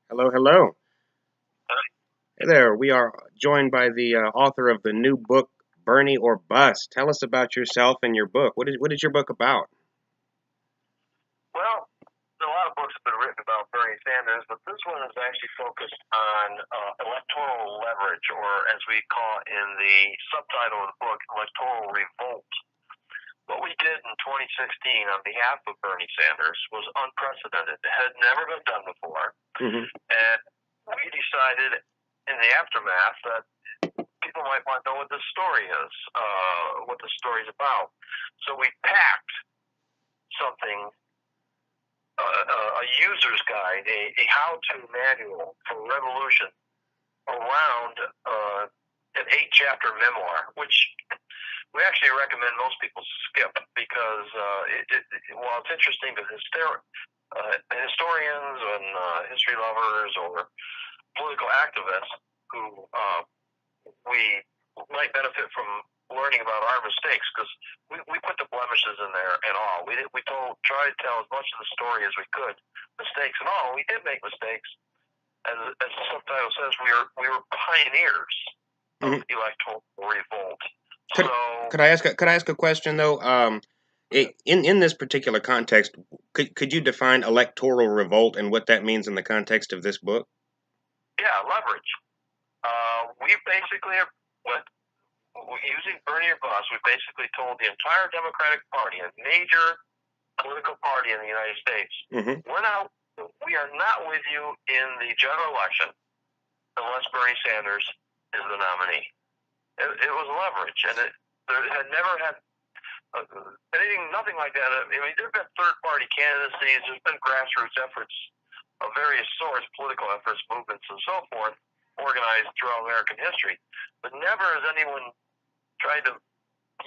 Hello, hello. Hey there. We are joined by the author of the new book, Bernie or Bust. Tell us about yourself and your book. What is your book about? Well, a lot of books have been written about Bernie Sanders, but this one is actually focused on electoral leverage, or as we call it in the subtitle of the book, electoral revolt. What we did in 2016 on behalf of Bernie Sanders was unprecedented. It had never been done before. Hmm. And we decided in the aftermath that people might want to know what this story is, what the story's about. So we packed something, a user's guide, a how-to manual for revolution around an 8-chapter memoir, which we actually recommend most people skip because while it's interesting to historians and history lovers or political activists who we might benefit from learning about our mistakes, because we put the blemishes in there and all. Tried to tell as much of the story as we could, mistakes and all. We did make mistakes. As the subtitle says, we were pioneers of Hmm. electoral revolt. Could So could I ask a question though? In this particular context, could you define electoral revolt and what that means in the context of this book? yeah, leverage. We basically went using Bernie or Bust. We basically told the entire Democratic Party, a major political party in the United States, Hmm. we are not with you in the general election unless Bernie Sanders is the nominee. It was leverage, and there had never had nothing like that. I mean, there have been third-party candidacies. There's been grassroots efforts of various sorts, political efforts, movements, and so forth, organized throughout American history. But never has anyone tried to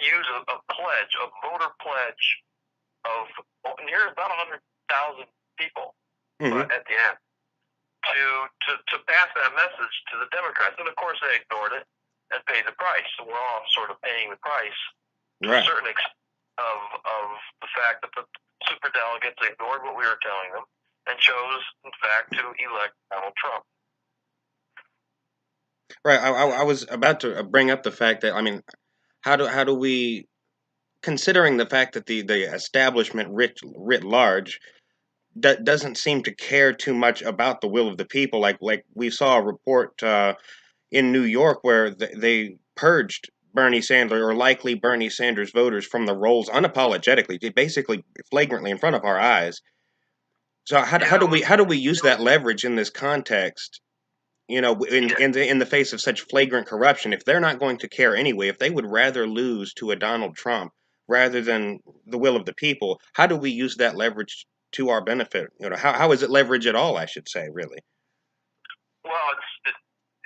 use a pledge, a voter pledge of near about 100,000 people Hmm. at the end to pass that message to the Democrats. And of course, they ignored it and paid the price. So we're all sort of paying the price to a Right. certain extent of the fact that the superdelegates ignored what we were telling them and chose, in fact, to elect Donald Trump. Right. I was about to bring up the fact that how do we, considering the fact that the establishment writ large doesn't seem to care too much about the will of the people. Like we saw a report in New York where they purged Bernie Sanders, or likely Bernie Sanders voters, from the rolls unapologetically, basically flagrantly in front of our eyes. So how Yeah, do we use that leverage in this context? yeah, In the face of such flagrant corruption, if they're not going to care anyway, if they would rather lose to a Donald Trump rather than the will of the people, how do we use that leverage to our benefit? How is it leverage at all? I should say, really. well,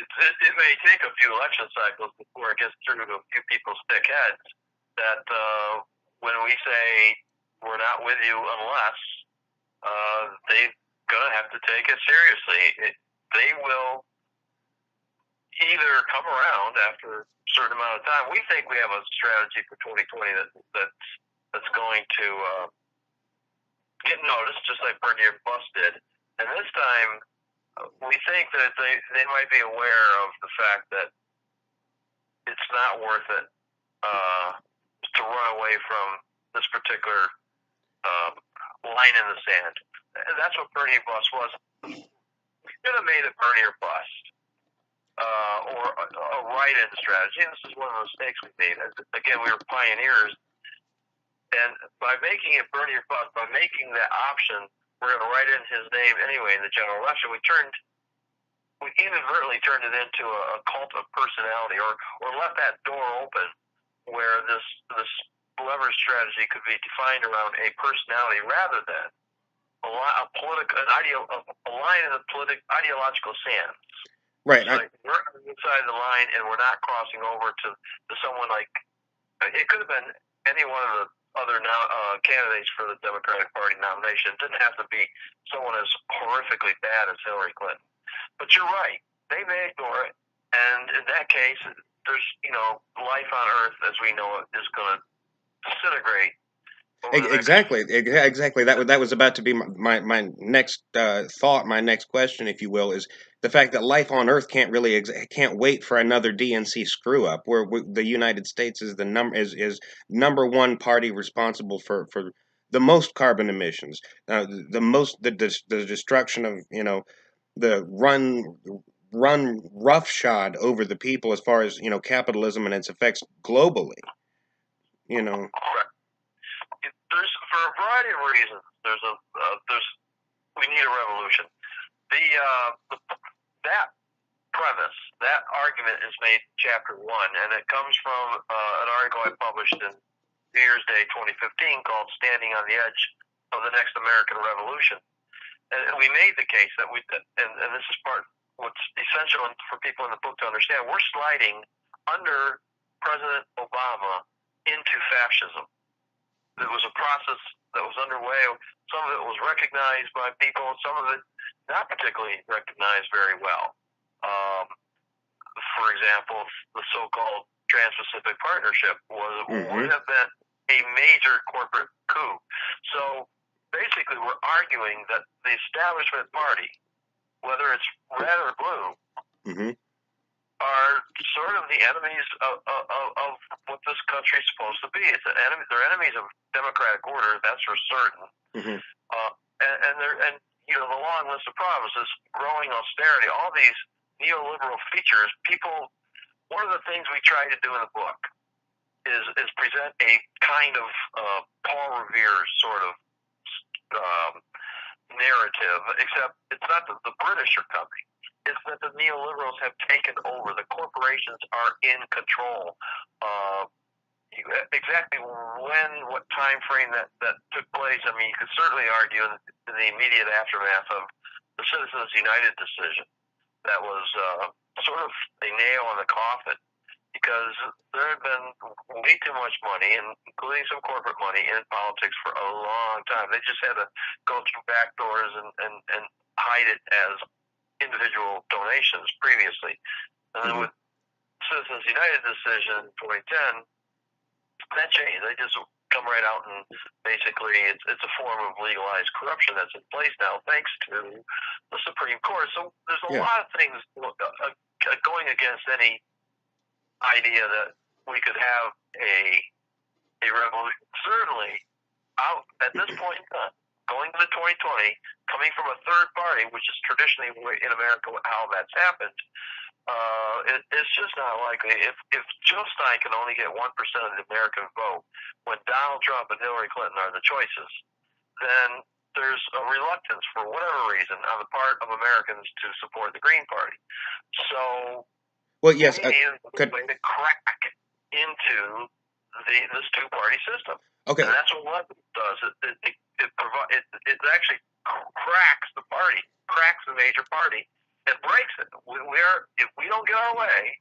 it may take a few election cycles before it gets through to a few people's thick heads that when we say we're not with you unless they're going to have to take it seriously. They will either come around after a certain amount of time. We think we have a strategy for 2020 that's going to get noticed, just like Bernie and Bust did. And this time, we think that they might be aware of the fact that it's not worth it to run away from this particular line in the sand. And that's what Bernie or Bust was. We could have made it Bernie or Bust, or a write-in strategy. And this is one of the mistakes we made. Again, we were pioneers, and by making it Bernie or Bust, by making that option, we're going to write in his name anyway in the general election. We inadvertently turned it into a cult of personality, or left that door open where this leverage strategy could be defined around a personality rather than a line in the ideological sand. Right. It's like we're inside the line and we're not crossing over to someone like it could have been any one of the other candidates for the Democratic Party nomination. It didn't have to be someone as horrifically bad as Hillary Clinton. But you're right; they may ignore it, and in that case, there's life on Earth as we know it is going to disintegrate over the next. Exactly. That was about to be my next thought, my next question, if you will, is the fact that life on Earth can't really can't wait for another DNC screw up, where the United States is is number one party responsible for the most carbon emissions, the most the destruction of the run roughshod over the people as far as capitalism and its effects globally. Correct. There's for a variety of reasons. There's we need a revolution. The that premise, that argument is made in chapter 1, and it comes from an article I published in New Year's Day 2015 called "Standing on the Edge of the Next American Revolution." And we made the case that and this is part what's essential for people in the book to understand. We're sliding under President Obama into fascism. It was a process that was underway. Some of it was recognized by people, some of it not particularly recognized very well. For example, the so-called Trans-Pacific Partnership would have been a major corporate coup. So basically, we're arguing that the establishment party, whether it's red or blue, are sort of the enemies of what this country is supposed to be. They're enemies of democratic order, that's for certain. And the long list of promises, growing austerity, all these neoliberal features. One of the things we try to do in the book is present a kind of Paul Revere sort of narrative, except it's not that the British are coming. It's that the neoliberals have taken over. The corporations are in control. Exactly what time frame that took place, I mean, you could certainly argue in the immediate aftermath of the Citizens United decision. That was sort of a nail in the coffin, because there had been way too much money, including some corporate money, in politics for a long time. They just had to go through back doors and hide it as individual donations previously. And then with Citizens United decision in 2010, that changed. They just come right out and basically it's a form of legalized corruption that's in place now, thanks to the Supreme Court. So there's a lot of things going against any idea that we could have a revolution. Certainly, out at this point in time, going to 2020, coming from a third party, which is traditionally in America how that's happened, it's just not likely. If Joe Stein can only get 1% of the American vote when Donald Trump and Hillary Clinton are the choices, then there's a reluctance, for whatever reason, on the part of Americans to support the Green Party. So, we need a way to crack into this two-party system. Okay. And that's what Leverage does. It actually cracks the party, cracks the major party, and breaks it. If we don't get our way,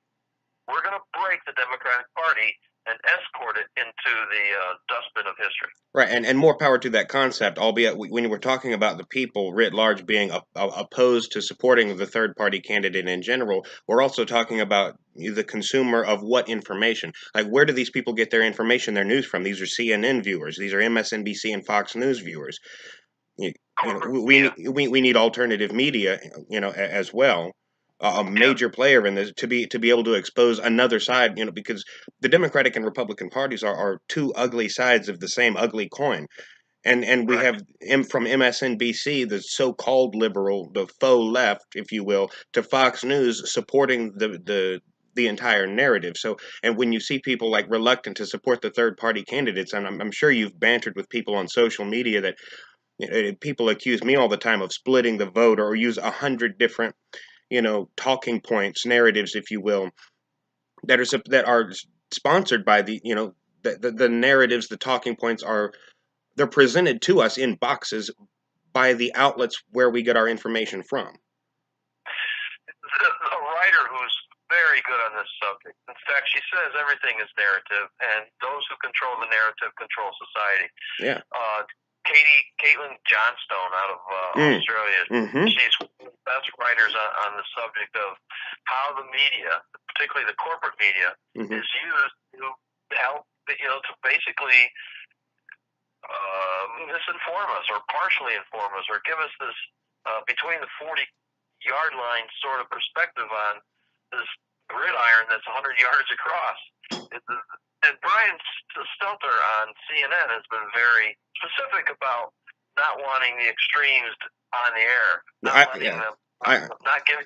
we're going to break the Democratic Party and escort it into the dustbin of history. Right, and more power to that concept, albeit when we're talking about the people writ large being opposed to supporting the third-party candidate in general, we're also talking about the consumer of what information. Like, where do these people get their information, their news from? These are CNN viewers. These are MSNBC and Fox News viewers. We need alternative media, as well. A major player in this to be able to expose another side, because the Democratic and Republican parties are two ugly sides of the same ugly coin. And we have from MSNBC, the so-called liberal, the faux left, if you will, to Fox News supporting the entire narrative. So, and when you see people like reluctant to support the third party candidates, and I'm sure you've bantered with people on social media that people accuse me all the time of splitting the vote or use 100 different talking points, narratives, if you will, that are sponsored by the narratives. The talking points they're presented to us in boxes by the outlets where we get our information from. A writer who's very good on this subject. In fact, she says everything is narrative, and those who control the narrative control society. Yeah. Caitlin Johnstone out of Australia. She's one of the best writers on the subject of how the media, particularly the corporate media, is used to help, to basically misinform us or partially inform us or give us this between the 40-yard line sort of perspective on this gridiron that's 100 yards across. And Brian Stelter on CNN has been very specific about not wanting the extremes on the air, not giving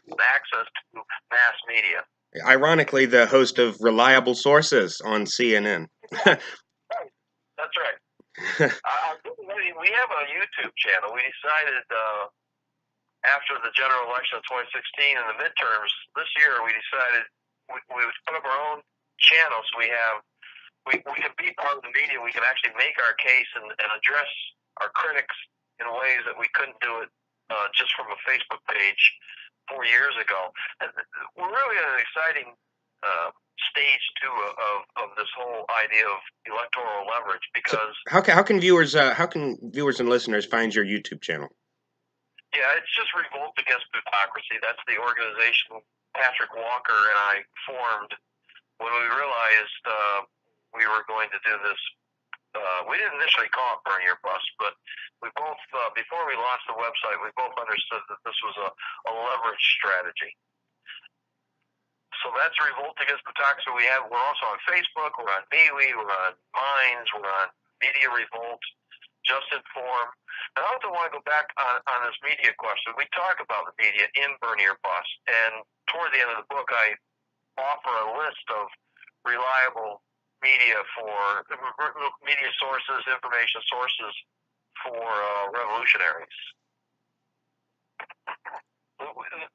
them access to mass media. Ironically, the host of Reliable Sources on CNN. That's right. We have a YouTube channel. We decided after the general election of 2016 and the midterms this year, we decided we would put up our own channel. So we can be part of the media. We can actually make our case and address our critics in ways that we couldn't do it just from a Facebook page 4 years ago. And we're really at an exciting stage two of this whole idea of electoral leverage, because how can viewers and listeners find your YouTube channel? Yeah, it's just Revolt Against Plutocracy. That's the organization Patrick Walker and I formed when we realized we were going to do this. We didn't initially call it Burn Your Bus, but we both, before we launched the website, we both understood that this was a leverage strategy. So that's Revolt Against Plutocracy. We're also on Facebook, we're on MeWe, we're on Minds, we're on Media Revolt, Just Inform. And I also want to go back on this media question. We talk about the media in Burn Your Bus, and toward the end of the book, I offer a list of reliable media sources, information sources for revolutionaries.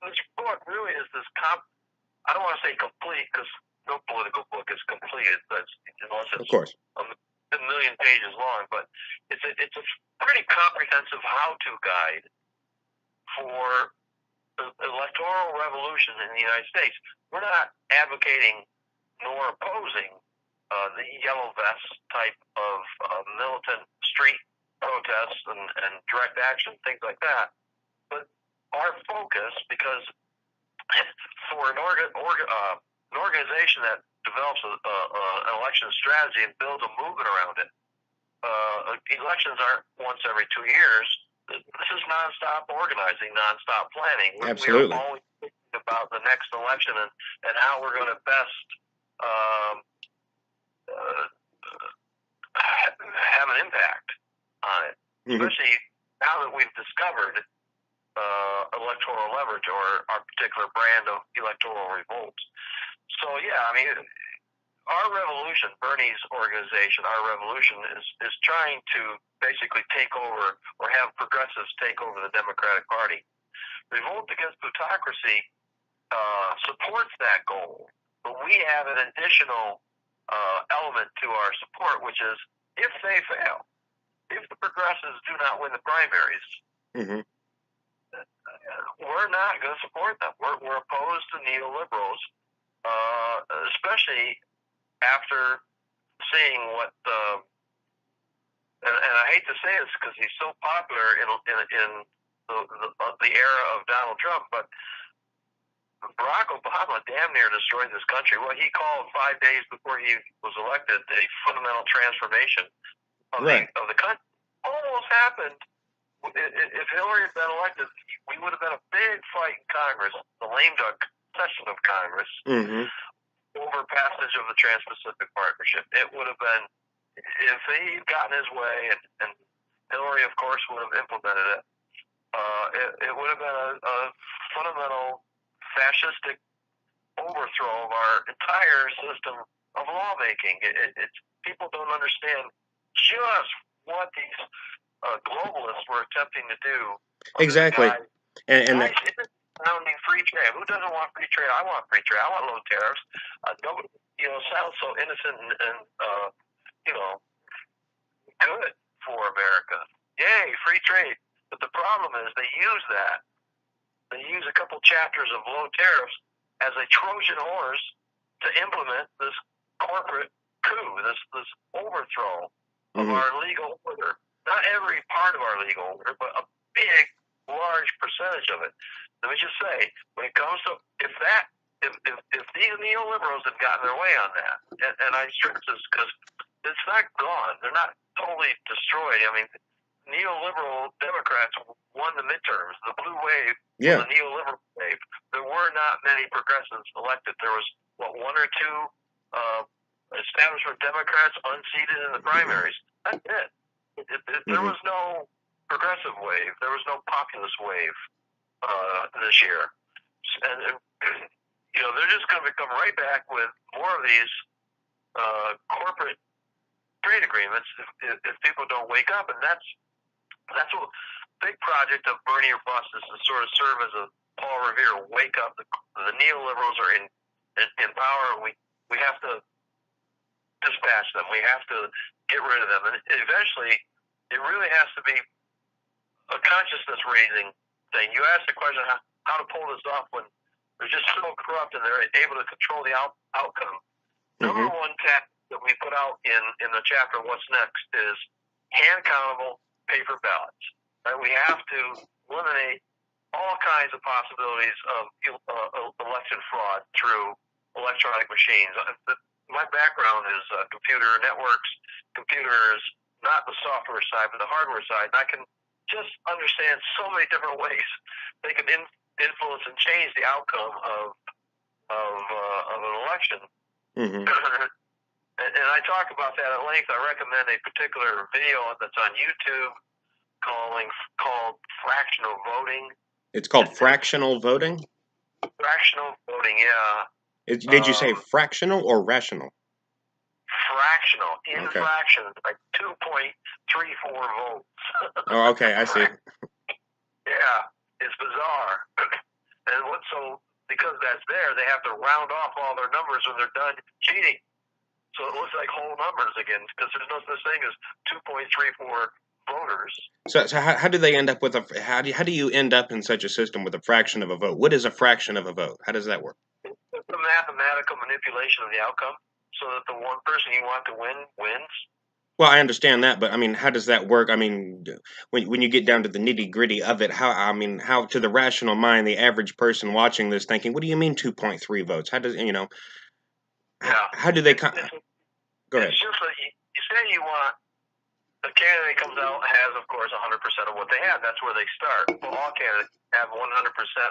This book really is this I don't want to say complete, because no political book is completed, unless it's of course a million pages long. But it's a pretty comprehensive how-to guide for the electoral revolution in the United States. We're not advocating nor opposing the yellow vest type of militant street protests and direct action, things like that. But our focus, because for an organization that develops an election strategy and builds a movement around it, elections aren't once every 2 years. This is nonstop organizing, nonstop planning. Absolutely. We are always thinking about the next election and how we're going to best have an impact on it, especially now that we've discovered electoral leverage, or our particular brand of electoral revolt. So yeah, I mean, our revolution, Bernie's organization, our revolution is trying to basically take over, or have progressives take over the Democratic Party. Revolt Against Plutocracy supports that goal, but we have an additional element to our support, which is if they fail, if the progressives do not win the primaries, we're not going to support them. We're opposed to neoliberals, especially after seeing what, and I hate to say this because he's so popular in the era of Donald Trump, but Barack Obama damn near destroyed this country. What he called 5 days before he was elected a fundamental transformation of the country almost happened. If Hillary had been elected, we would have been a big fight in Congress, the lame duck session of Congress, over passage of the Trans-Pacific Partnership. It would have been, if he had gotten his way, and Hillary, of course, would have implemented it, it would have been a fundamental fascistic overthrow of our entire system of lawmaking. People don't understand just what these globalists were attempting to do. Exactly. And sounding free trade. Who doesn't want free trade? I want free trade. I want low tariffs. Nobody, sounds so innocent and good for America. Yay, free trade. But the problem is they use that. They use a couple chapters of low tariffs as a Trojan horse to implement this corporate coup, this overthrow of our legal order. Not every part of our legal order, but a big, large percentage of it. Let me just say, when it comes to if these neoliberals have gotten their way on that, and I stress this because it's not gone. They're not totally destroyed. I mean, neoliberal Democrats won the midterms. The blue wave was a neoliberal wave. There were not many progressives elected. There was, one or two establishment Democrats unseated in the primaries. That's it. There was no progressive wave. There was no populist wave this year. And, they're just going to come right back with more of these corporate trade agreements if people don't wake up. And that's what big project of Bernie or Bust is to sort of serve as a Paul Revere, wake up. The neoliberals are in power, and we have to dispatch them. We have to get rid of them. And eventually, it really has to be a consciousness raising thing. You ask the question how to pull this off when they're just so corrupt and they're able to control the outcome. Number one tactic that we put out in the chapter What's Next is hand countable paper ballots. Right? We have to eliminate all kinds of possibilities of election fraud through electronic machines. My background is computer networks, computers, not the software side, but the hardware side. And I can just understand so many different ways they can influence and change the outcome of an election. And I talk about that at length. I recommend a particular video that's on YouTube called fractional voting. It's called fractional voting? Fractional voting, yeah. Did you say fractional or rational? Fractional. In fractions, like 2.34 volts. Oh, okay, I see. Yeah, it's bizarre. And because that's there, they have to round off all their numbers when they're done cheating. So it looks like whole numbers again, because there's no such thing as 2.34 voters. So how do they end up with how do you end up in such a system with a fraction of a vote? What is a fraction of a vote? How does that work? It's a mathematical manipulation of the outcome, so that the one person you want to win wins. Well, I understand that, but I mean, how does that work? I mean, when you get down to the nitty gritty of it, how to the rational mind, the average person watching this, thinking, what do you mean 2.3 votes? How does How do they? Go ahead. It's just that you say you want. The candidate comes out and has, of course, 100% of what they have. That's where they start. Well, all candidates have 100%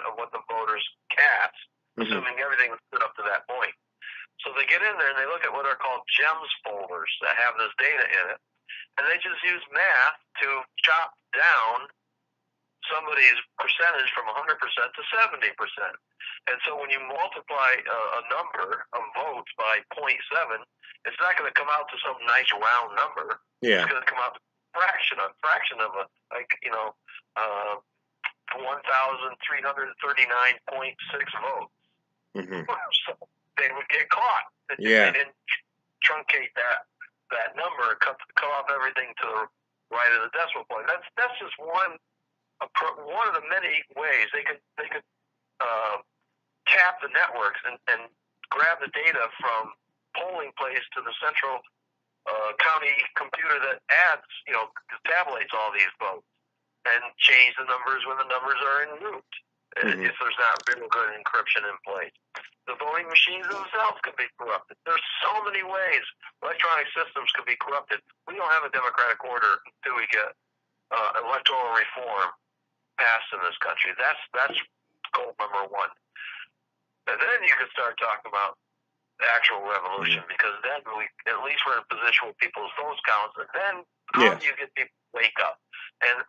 of what the voters cast, assuming everything was put up to that point. So they get in there and they look at what are called GEMS folders that have this data in it, and they just use math to chop down somebody's percentage from 100% to 70%. And so when you multiply a number of votes by 0.7, it's not going to come out to some nice round number. Yeah. It's going to come out to a fraction of 1,339.6 votes. So they would get caught. Yeah. They didn't truncate that number, cut off everything to the right of the decimal point. That's just one of the many ways they could tap the networks and grab the data from polling place to the central county computer that tabulates all these votes and change the numbers when the numbers are en route if there's not really good encryption in place. The voting machines themselves can be corrupted. There's so many ways electronic systems can be corrupted. We don't have a democratic order until we get electoral reform passed in this country. That's goal number one. And then you can start talking about the actual revolution, because then at least we're in a position where people's votes count. And then how do you get people to wake up? And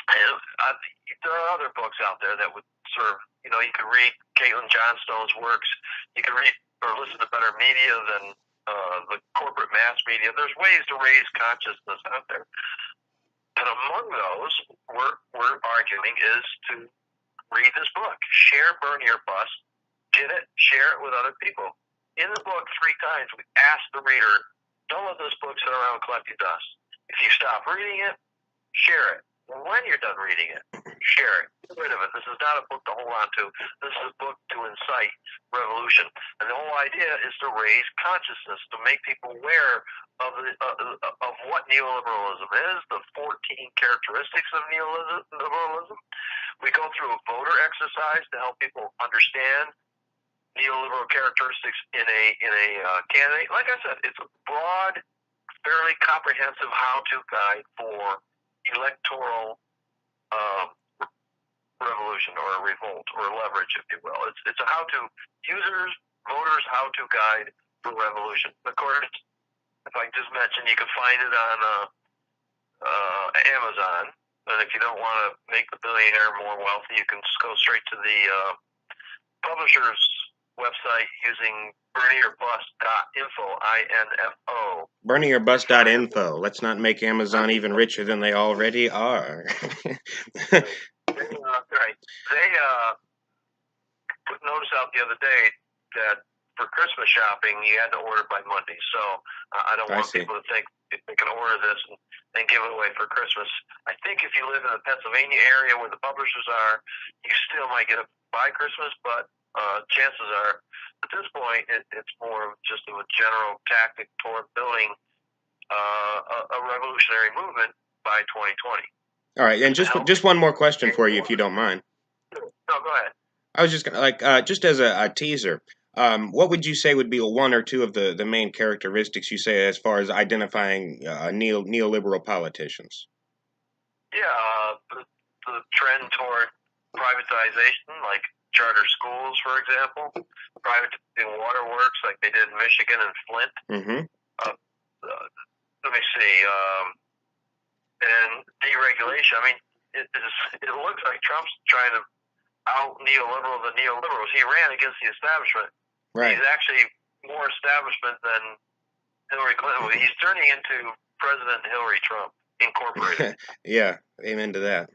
there are other books out there that would serve. You can read Caitlin Johnstone's works. You can read or listen to better media than the corporate mass media. There's ways to raise consciousness out there. And among those, we're arguing is to read this book. Share Bernie or Bust. Get it. Share it with other people. In the book, 3 times, we ask the reader, don't let this book sit around collecting dust. If you stop reading it, share it. When you're done reading it, share it. Get rid of it. This is not a book to hold on to. This is a book to incite revolution. And the whole idea is to raise consciousness, to make people aware of what neoliberalism is, the 14 characteristics of neoliberalism. We go through a voter exercise to help people understand neoliberal characteristics in a candidate. Like I said, it's a broad fairly comprehensive how-to guide for electoral revolution or a revolt or leverage, if you will. It's a how-to voters how-to guide for revolution. Of course, if I just mentioned, you can find it on Amazon. And if you don't want to make the billionaire more wealthy, you can just go straight to the publisher's website using BernieOrBust.info, I-N-F-O. BernieOrBust.info. Let's not make Amazon even richer than they already are. Right. They put notice out the other day that for Christmas shopping, you had to order by Monday. So I don't want people to think they can order this and give it away for Christmas. I think if you live in the Pennsylvania area where the publishers are, you still might get it by Christmas, but chances are, at this point, it's more just of a general tactic toward building a revolutionary movement by 2020. All right, and just one more question for you, if you don't mind. No, go ahead. I was just gonna just as a teaser. What would you say would be one or two of the main characteristics you say as far as identifying neoliberal politicians? Yeah, the trend toward privatization, like charter schools, for example, privatizing waterworks, like they did in Michigan and Flint. Mm-hmm. Let me see, and deregulation. I mean, it looks like Trump's trying to out neoliberal the neoliberals. He ran against the establishment. Right. He's actually more establishment than Hillary Clinton. He's turning into President Hillary Trump Incorporated. Yeah, amen to that.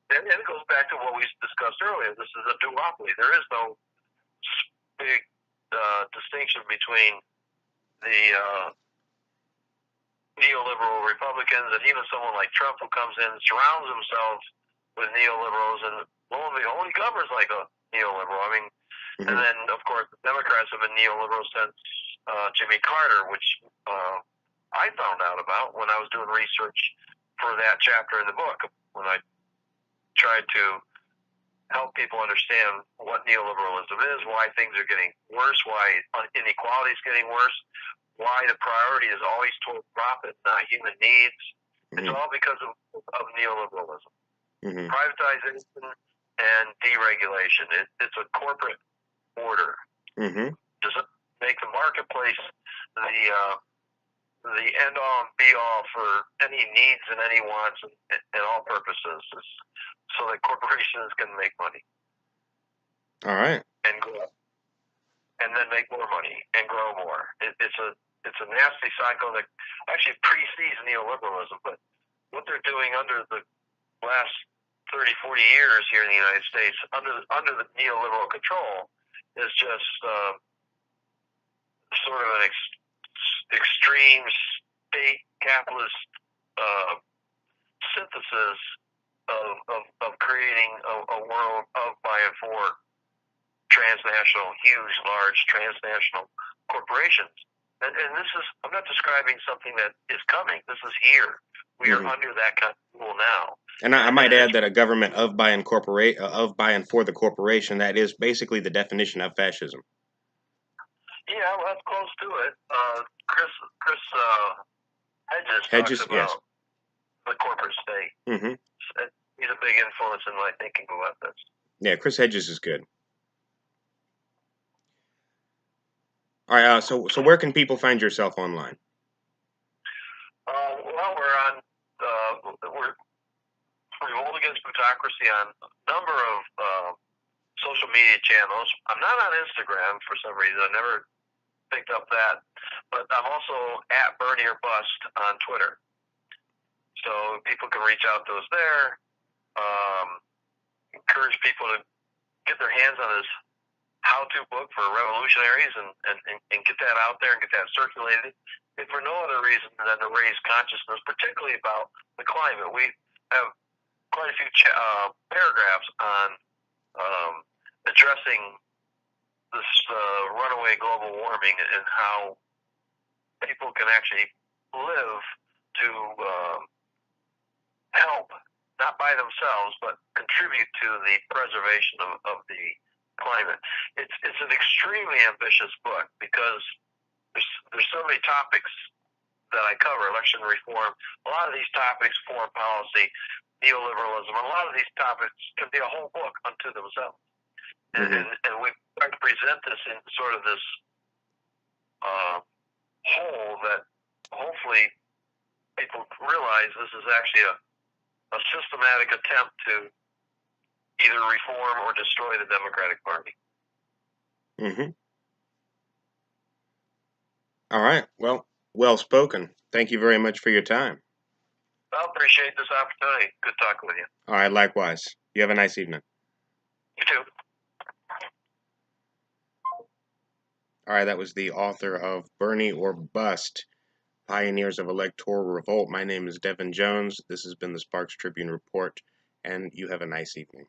And it goes back to what we discussed earlier. This is a duopoly. There is no big distinction between the neoliberal Republicans and even someone like Trump, who comes in and surrounds himself with neoliberals and only governs like a neoliberal. I mean, and then, of course, the Democrats have been neoliberal since Jimmy Carter, which I found out about when I was doing research for that chapter in the book, when I tried to help people understand what neoliberalism is, why things are getting worse, why inequality is getting worse, why the priority is always toward profit, not human needs. It's all because of neoliberalism. Privatization and deregulation. It's a corporate order. Does it make the marketplace the end-all and be-all for any needs and any wants and all purposes, so that corporations can make money. All right. And grow, and then make more money and grow more. It's a nasty cycle that actually precedes neoliberalism. But what they're doing under the last 30, 40 years here in the United States, under the neoliberal control, is just sort of an extreme state capitalist synthesis of creating a world of, by, and for transnational, huge, large transnational corporations. And this is, I'm not describing something that is coming. This is here. We are under that kind of rule now. And I might add that a government of, by, and for the corporation, that is basically the definition of fascism. Yeah, well, that's close to it. Chris Hedges talks about the corporate state. He's a big influence in my thinking about this. Yeah, Chris Hedges is good. All right, so where can people find yourself online? Well, we're Revolt Against Plutocracy on a number of social media channels. I'm not on Instagram for some reason. I never picked up that. But I'm also at Bernie or Bust on Twitter. So people can reach out to us there. Encourage people to get their hands on this how-to book for revolutionaries and get that out there and get that circulated, if for no other reason than to raise consciousness, particularly about the climate. We have quite a few paragraphs on addressing this runaway global warming and how people can actually live to help, not by themselves, but contribute to the preservation of the climate. It's an extremely ambitious book because there's so many topics that I cover: election reform. A lot of these topics, foreign policy, neoliberalism. A lot of these topics can be a whole book unto themselves. And we try to present this in sort of this whole that hopefully people realize this is actually a systematic attempt to either reform or destroy the Democratic Party. All right. Well spoken. Thank you very much for your time. I appreciate this opportunity. Good talking with you. All right, likewise. You have a nice evening. You too. All right, that was the author of Bernie or Bust, Pioneers of Electoral Revolt. My name is Devin Jones. This has been the Sparx Tribune Report, and you have a nice evening.